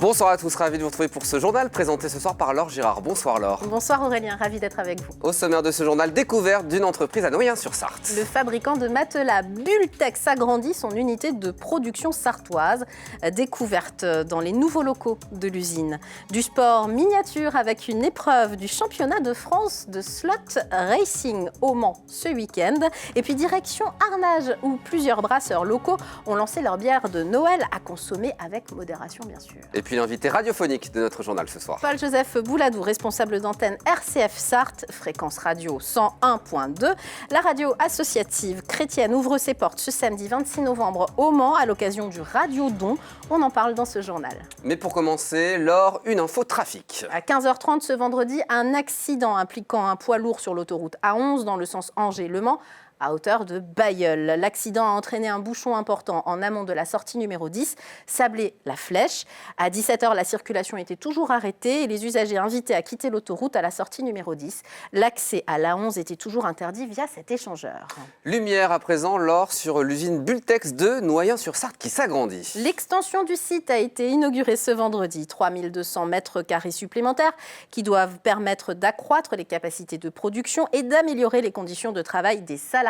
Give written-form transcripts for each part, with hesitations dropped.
Bonsoir à tous, ravi de vous retrouver pour ce journal présenté ce soir par Laure Girard. Bonsoir Laure. Bonsoir Aurélien, ravi d'être avec vous. Au sommaire de ce journal, découverte d'une entreprise à Noyen-sur-Sarthe. Le fabricant de matelas Bultex agrandit son unité de production sartoise. Découverte dans les nouveaux locaux de l'usine. Du sport miniature avec une épreuve du championnat de France de slot racing au Mans ce week-end. Et puis direction Arnage où plusieurs brasseurs locaux ont lancé leur bière de Noël à consommer avec modération bien sûr. Et puis l'invité radiophonique de notre journal ce soir. Paul-Joseph Bouladou, responsable d'antenne RCF Sarthe, fréquence radio 101.2. La radio associative chrétienne ouvre ses portes ce samedi 26 novembre au Mans à l'occasion du Radio Don. On en parle dans ce journal. Mais pour commencer, Laure, une info trafic. À 15h30 ce vendredi, un accident impliquant un poids lourd sur l'autoroute A11 dans le sens Angers-Le Mans, à hauteur de Bailleul. L'accident a entraîné un bouchon important en amont de la sortie numéro 10, Sablé-la Flèche. À 17h, la circulation était toujours arrêtée et les usagers invités à quitter l'autoroute à la sortie numéro 10. L'accès à l'A11 était toujours interdit via cet échangeur. Lumière à présent, Laure, sur l'usine Bultex de Noyen-sur-Sarthe qui s'agrandit. L'extension du site a été inaugurée ce vendredi. 3200 mètres carrés supplémentaires qui doivent permettre d'accroître les capacités de production et d'améliorer les conditions de travail des salariés.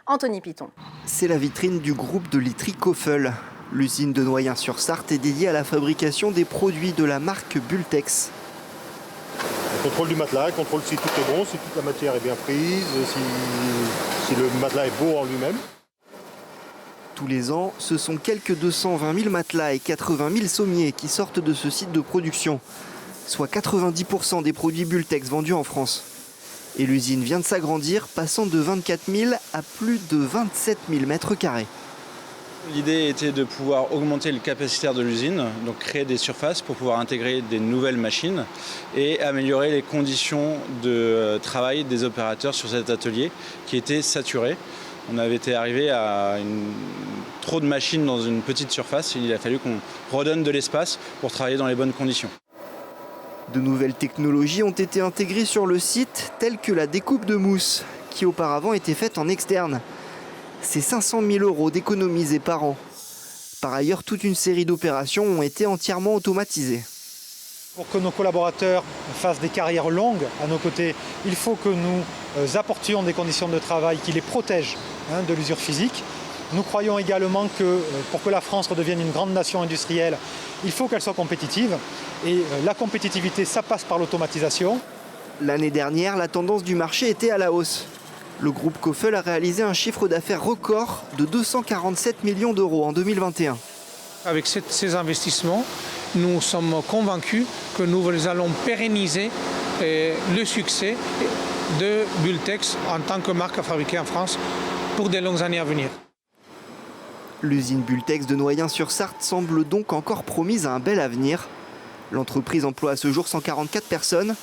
Anthony Piton. C'est la vitrine du groupe de literie Koffel. L'usine de Noyen-sur-Sarthe est dédiée à la fabrication des produits de la marque Bultex. Le contrôle du matelas, contrôle si tout est bon, si toute la matière est bien prise, si le matelas est beau en lui-même. Tous les ans, ce sont quelques 220 000 matelas et 80 000 sommiers qui sortent de ce site de production, soit 90% des produits Bultex vendus en France. Et l'usine vient de s'agrandir, passant de 24 000 à plus de 27 000 mètres carrés. L'idée était de pouvoir augmenter le capacitaire de l'usine, donc créer des surfaces pour pouvoir intégrer des nouvelles machines et améliorer les conditions de travail des opérateurs sur cet atelier qui était saturé. On avait été arrivé à trop de machines dans une petite surface et il a fallu qu'on redonne de l'espace pour travailler dans les bonnes conditions. De nouvelles technologies ont été intégrées sur le site, telles que la découpe de mousse, qui auparavant était faite en externe. C'est 500 000 € d'économisés par an. Par ailleurs, toute une série d'opérations ont été entièrement automatisées. Pour que nos collaborateurs fassent des carrières longues à nos côtés, il faut que nous apportions des conditions de travail qui les protègent de l'usure physique. Nous croyons également que pour que la France redevienne une grande nation industrielle, il faut qu'elle soit compétitive. Et la compétitivité, ça passe par l'automatisation. L'année dernière, la tendance du marché était à la hausse. Le groupe Koffel a réalisé un chiffre d'affaires record de 247 millions d'euros en 2021. Avec ces investissements, nous sommes convaincus que nous allons pérenniser le succès de Bultex en tant que marque à fabriquer en France pour des longues années à venir. L'usine Bultex de Noyen-sur-Sarthe semble donc encore promise à un bel avenir. L'entreprise emploie à ce jour 144 personnes.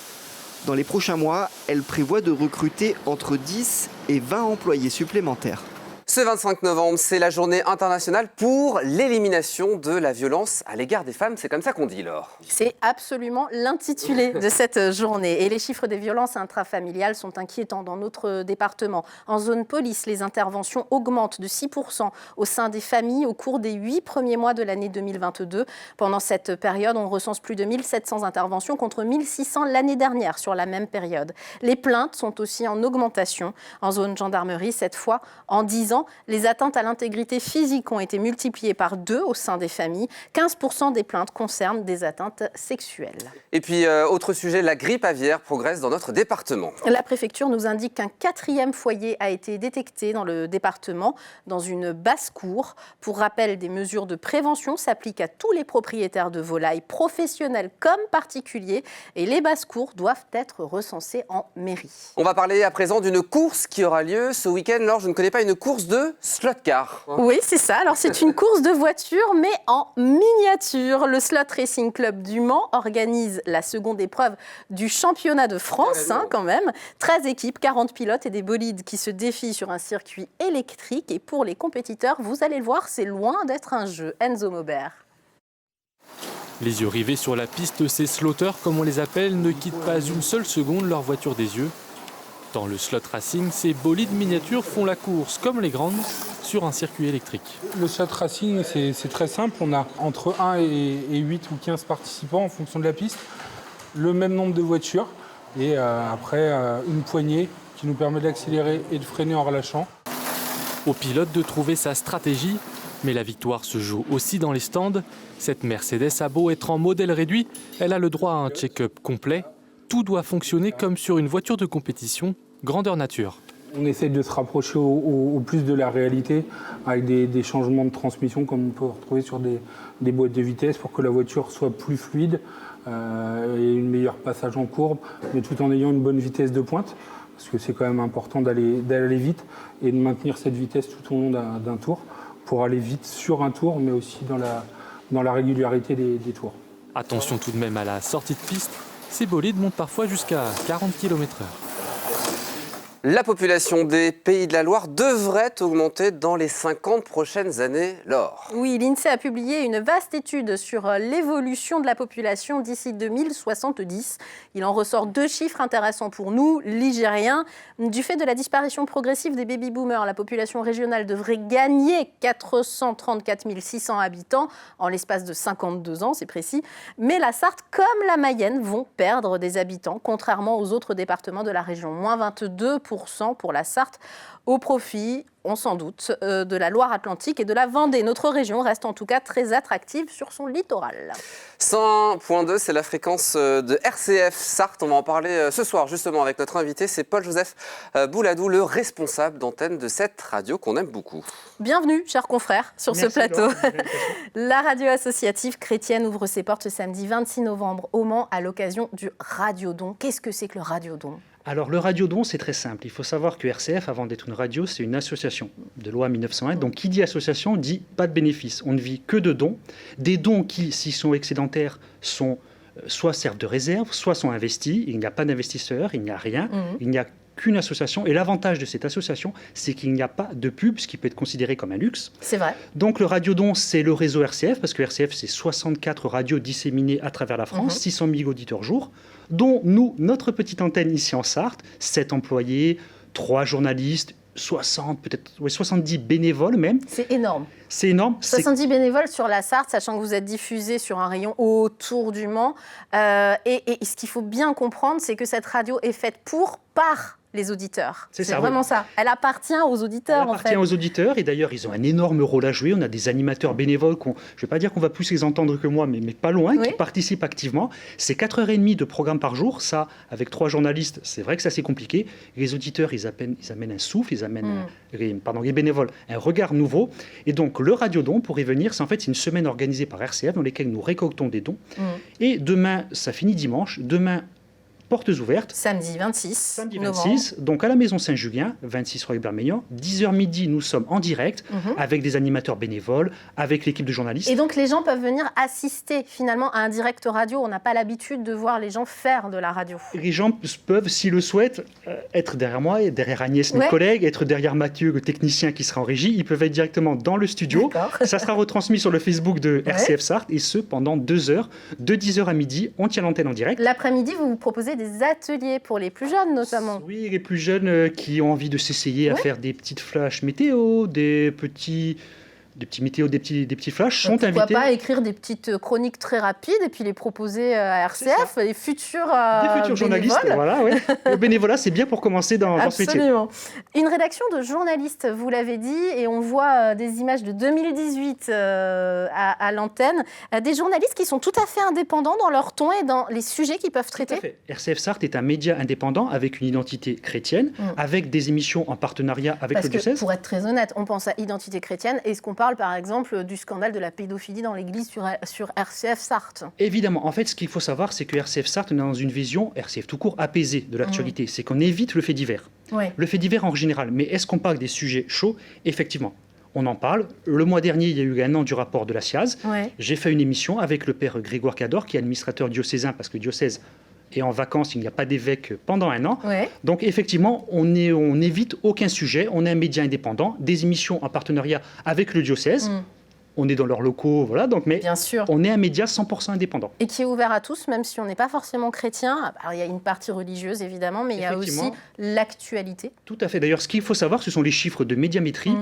Dans les prochains mois, elle prévoit de recruter entre 10 et 20 employés supplémentaires. Ce 25 novembre, c'est la journée internationale pour l'élimination de la violence à l'égard des femmes. C'est comme ça qu'on dit, Laure. C'est absolument l'intitulé de cette journée. Et les chiffres des violences intrafamiliales sont inquiétants dans notre département. En zone police, les interventions augmentent de 6% au sein des familles au cours des 8 premiers mois de l'année 2022. Pendant cette période, on recense plus de 1700 interventions contre 1600 l'année dernière sur la même période. Les plaintes sont aussi en augmentation. En zone gendarmerie, cette fois, en 10 ans, les atteintes à l'intégrité physique ont été multipliées par 2 au sein des familles. 15% des plaintes concernent des atteintes sexuelles. Et puis, autre sujet, la grippe aviaire progresse dans notre département. La préfecture nous indique qu'un 4e foyer a été détecté dans le département, dans une basse-cour. Pour rappel, des mesures de prévention s'appliquent à tous les propriétaires de volailles, professionnels comme particuliers. Et les basses-cours doivent être recensées en mairie. On va parler à présent d'une course qui aura lieu ce week-end. Laure, je ne connais pas une course de slot car. Oui, c'est ça. Alors, c'est une course de voitures, mais en miniature. Le Slot Racing Club du Mans organise la seconde épreuve du championnat de France, quand même. 13 équipes, 40 pilotes et des bolides qui se défient sur un circuit électrique. Et pour les compétiteurs, vous allez le voir, c'est loin d'être un jeu. Enzo Maubert. Les yeux rivés sur la piste, ces slotters, comme on les appelle, ne quittent pas une seule seconde leur voiture des yeux. Dans le slot racing, ces bolides miniatures font la course, comme les grandes, sur un circuit électrique. Le slot racing, c'est très simple. On a entre 1 et 8 ou 15 participants en fonction de la piste, le même nombre de voitures et après une poignée qui nous permet d'accélérer et de freiner en relâchant. Au pilote de trouver sa stratégie, mais la victoire se joue aussi dans les stands. Cette Mercedes a beau être en modèle réduit, elle a le droit à un check-up complet. Tout doit fonctionner comme sur une voiture de compétition, grandeur nature. On essaie de se rapprocher au plus de la réalité avec des changements de transmission comme on peut retrouver sur des boîtes de vitesse pour que la voiture soit plus fluide et une meilleure passage en courbe, mais tout en ayant une bonne vitesse de pointe, parce que c'est quand même important d'aller vite et de maintenir cette vitesse tout au long d'un tour pour aller vite sur un tour, mais aussi dans la régularité des tours. Attention tout de même à la sortie de piste. Ces bolides montent parfois jusqu'à 40 km/h. La population des Pays de la Loire devrait augmenter dans les 50 prochaines années, Laure. Oui, l'INSEE a publié une vaste étude sur l'évolution de la population d'ici 2070. Il en ressort 2 chiffres intéressants pour nous, ligériens. Du fait de la disparition progressive des baby-boomers, la population régionale devrait gagner 434 600 habitants en l'espace de 52 ans, c'est précis. Mais la Sarthe comme la Mayenne vont perdre des habitants, contrairement aux autres départements de la région. Moins 22% pour la Sarthe, au profit, on s'en doute, de la Loire-Atlantique et de la Vendée. Notre région reste en tout cas très attractive sur son littoral. 100.2, c'est la fréquence de RCF Sarthe. On va en parler ce soir justement avec notre invité, c'est Paul-Joseph Bouladou, le responsable d'antenne de cette radio qu'on aime beaucoup. Bienvenue, chers confrères, sur ce plateau. La radio associative chrétienne ouvre ses portes ce samedi 26 novembre au Mans à l'occasion du Radiodon. Qu'est-ce que c'est que le Radiodon ? Alors le Radiodon, c'est très simple. Il faut savoir que RCF, avant d'être une radio, c'est une association de loi 1901. Donc qui dit association dit pas de bénéfices. On ne vit que de dons. Des dons qui, s'ils sont excédentaires, sont soit servent de réserve, soit sont investis. Il n'y a pas d'investisseurs, il n'y a rien. Il n'y a qu'une association. Et l'avantage de cette association, c'est qu'il n'y a pas de pub, ce qui peut être considéré comme un luxe. C'est vrai. Donc le Radiodon, c'est le réseau RCF, parce que RCF, c'est 64 radios disséminées à travers la France, 600 000 auditeurs jour, dont nous, notre petite antenne ici en Sarthe, 7 employés, 3 journalistes, 70 bénévoles même. C'est énorme. C'est énorme. 70 bénévoles sur la Sarthe, sachant que vous êtes diffusé sur un rayon autour du Mans. Et ce qu'il faut bien comprendre, c'est que cette radio est faite par les auditeurs. C'est vraiment ça. Elle appartient aux auditeurs, Elle appartient aux auditeurs, et d'ailleurs, ils ont un énorme rôle à jouer. On a des animateurs bénévoles, je ne vais pas dire qu'on va plus les entendre que moi, mais pas loin, qui participent activement. C'est 4h30 de programme par jour. Ça, avec 3 journalistes, c'est vrai que ça, c'est compliqué. Les auditeurs, ils amènent un souffle, ils amènent, les bénévoles, un regard nouveau. Et donc, le Radiodon, pour y venir, c'est une semaine organisée par RCF, dans laquelle nous récoltons des dons. Et demain, ça finit dimanche. Demain, portes ouvertes. Samedi 26 novembre. Donc à la Maison Saint-Julien, 26 rue Hubert-Meillan. 10h midi, nous sommes en direct avec des animateurs bénévoles, avec l'équipe de journalistes. Et donc les gens peuvent venir assister finalement à un direct radio. On n'a pas l'habitude de voir les gens faire de la radio. Les gens peuvent, s'ils le souhaitent, être derrière moi, et derrière Agnès, mes collègues, être derrière Mathieu, le technicien qui sera en régie. Ils peuvent être directement dans le studio. Ça sera retransmis sur le Facebook de RCF Sarthe, et ce pendant 2 heures, de 10h à midi. On tient l'antenne en direct. L'après-midi, vous proposez des ateliers pour les plus jeunes notamment. Oui, les plus jeunes qui ont envie de s'essayer à faire des petites flashs météo, des petits flashs sont invités. Pourquoi pas écrire des petites chroniques très rapides et puis les proposer à RCF, les futurs journalistes. Voilà, le bénévolat, c'est bien pour commencer dans ce métier. Absolument. Une rédaction de journalistes, vous l'avez dit, et on voit des images de 2018 à l'antenne. Des journalistes qui sont tout à fait indépendants dans leur ton et dans les sujets qu'ils peuvent traiter. Tout à fait. RCF Sarthe est un média indépendant avec une identité chrétienne, avec des émissions en partenariat avec le diocèse. Pour être très honnête, on pense à identité chrétienne. Est-ce qu'on parle par exemple du scandale de la pédophilie dans l'église sur RCF Sarthe? Évidemment. En fait, ce qu'il faut savoir, c'est que RCF Sarthe est dans une vision, RCF tout court, apaisée de l'actualité. C'est qu'on évite le fait divers. Le fait divers en général. Mais est-ce qu'on parle des sujets chauds? Effectivement. On en parle. Le mois dernier, il y a eu 1 an du rapport de la SIAZ. J'ai fait une émission avec le père Grégoire Cador, qui est administrateur diocésain, parce que le diocèse est en vacances, il n'y a pas d'évêque pendant 1 an. Donc effectivement, on n'évite aucun sujet. On est un média indépendant, des émissions en partenariat avec le diocèse. on est dans leurs locaux, voilà. Donc, mais Bien sûr. on est un média 100% indépendant. Et qui est ouvert à tous, même si on n'est pas forcément chrétien. Alors, il y a une partie religieuse, évidemment, mais il y a aussi l'actualité. Tout à fait. D'ailleurs, ce qu'il faut savoir, ce sont les chiffres de Médiamétrie.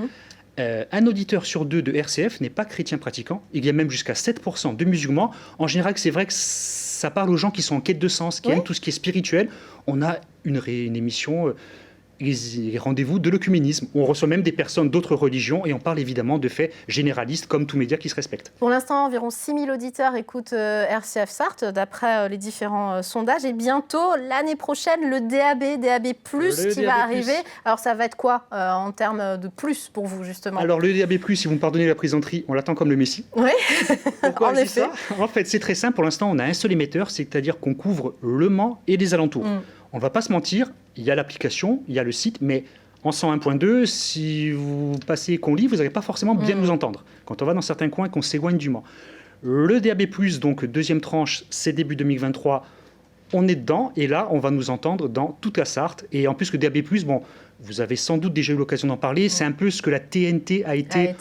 Un auditeur sur 2 de RCF n'est pas chrétien pratiquant. Il y a même jusqu'à 7% de musulmans. En général, c'est vrai que ça parle aux gens qui sont en quête de sens, qui aiment tout ce qui est spirituel. On a une émission... les rendez-vous de l'œcuménisme. On reçoit même des personnes d'autres religions et on parle évidemment de faits généralistes comme tout média qui se respecte. Pour l'instant, environ 6000 auditeurs écoutent RCF Sarthe d'après les différents sondages. Et bientôt, l'année prochaine, le DAB+, qui va arriver. Alors ça va être quoi en termes de plus pour vous justement? Alors le DAB+, si vous me pardonnez la plaisanterie, on l'attend comme le Messie. Oui, Pourquoi en je dis effet. ça? En fait, c'est très simple. Pour l'instant, on a un seul émetteur, c'est-à-dire qu'on couvre Le Mans et les alentours. On ne va pas se mentir, il y a l'application, il y a le site, mais en 101.2, si vous passez Conly, vous n'allez pas forcément bien nous entendre. Quand on va dans certains coins et qu'on s'éloigne du Mans. Le DAB+, donc deuxième tranche, c'est début 2023, on est dedans, et là, on va nous entendre dans toute la Sarthe. Et en plus que DAB+, bon, vous avez sans doute déjà eu l'occasion d'en parler, c'est un peu ce que la TNT a été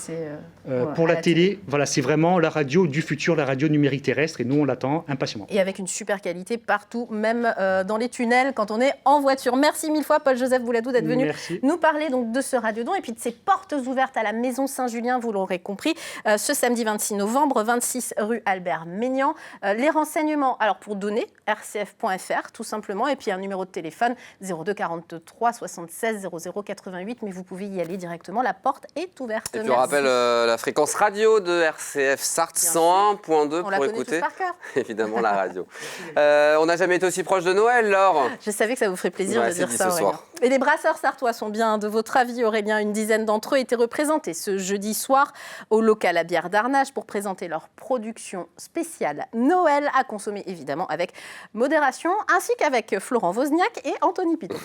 pour la télé. Voilà, c'est vraiment la radio du futur, la radio numérique terrestre, et nous, on l'attend impatiemment. Et avec une super qualité partout, même dans les tunnels, quand on est en voiture. Merci mille fois, Paul-Joseph Bouladou, d'être venu nous parler donc, de ce Radiodon et puis de ces portes ouvertes à la Maison Saint-Julien, vous l'aurez compris, ce samedi 26 novembre, 26 rue Albert-Maignan. Les renseignements, alors pour donner, rcf.fr, tout simplement, et puis un numéro de téléphone, 02 43 76 00 88, mais vous pouvez y aller directement, la porte est ouverte. Et puis on rappelle la fréquence radio de RCF Sarthe 101.2 pour écouter par cœur. Évidemment la radio. On n'a jamais été aussi proche de Noël, Laure. Je savais que ça vous ferait plaisir de dire ça, ce soir. Et les brasseurs sartois sont bien de votre avis, Aurélien. Une dizaine d'entre eux étaient représentés ce jeudi soir au local à bière d'Arnage pour présenter leur production spéciale Noël à consommer évidemment avec modération, ainsi qu'avec Florent Wozniak et Anthony Piton.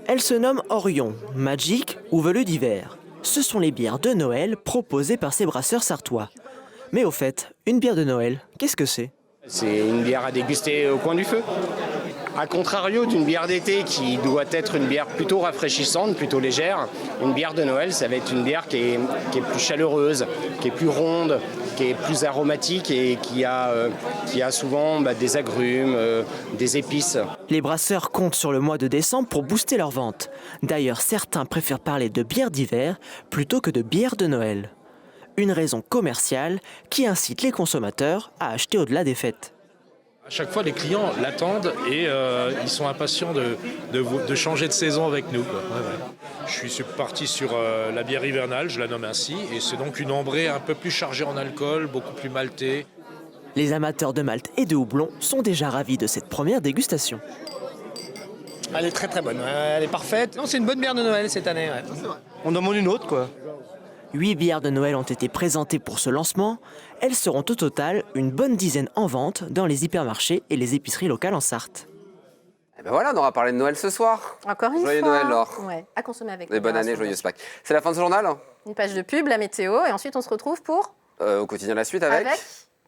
Elle se nomme Orion, Magic ou Velu d'hiver. Ce sont les bières de Noël proposées par ces brasseurs sartois. Mais au fait, une bière de Noël, qu'est-ce que c'est? C'est une bière à déguster au coin du feu. A contrario d'une bière d'été qui doit être une bière plutôt rafraîchissante, plutôt légère, une bière de Noël, ça va être une bière qui est plus chaleureuse, qui est plus ronde, qui est plus aromatique et qui a souvent des agrumes, des épices. Les brasseurs comptent sur le mois de décembre pour booster leurs ventes. D'ailleurs, certains préfèrent parler de bière d'hiver plutôt que de bière de Noël. Une raison commerciale qui incite les consommateurs à acheter au-delà des fêtes. À chaque fois, les clients l'attendent et ils sont impatients de changer de saison avec nous. Quoi. Ouais. Je suis parti sur la bière hivernale, je la nomme ainsi, et c'est donc une ambrée un peu plus chargée en alcool, beaucoup plus maltée. Les amateurs de malt et de houblon sont déjà ravis de cette première dégustation. Elle est très très bonne, elle est parfaite. Non, c'est une bonne bière de Noël cette année. Ouais. On demande une autre, quoi. 8 bières de Noël ont été présentées pour ce lancement. Elles seront au total une bonne dizaine en vente dans les hypermarchés et les épiceries locales en Sarthe. Et ben voilà, on aura parlé de Noël ce soir. Encore une Joyeux fois. Noël, Laure. Ouais, à consommer avec. Et bonne année, joyeuse Pâques. C'est la fin de ce journal. Une page de pub, la météo, et ensuite on se retrouve pour au quotidien la suite avec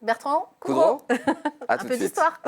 Bertrand Coudreau. À un tout peu de suite. d'histoire.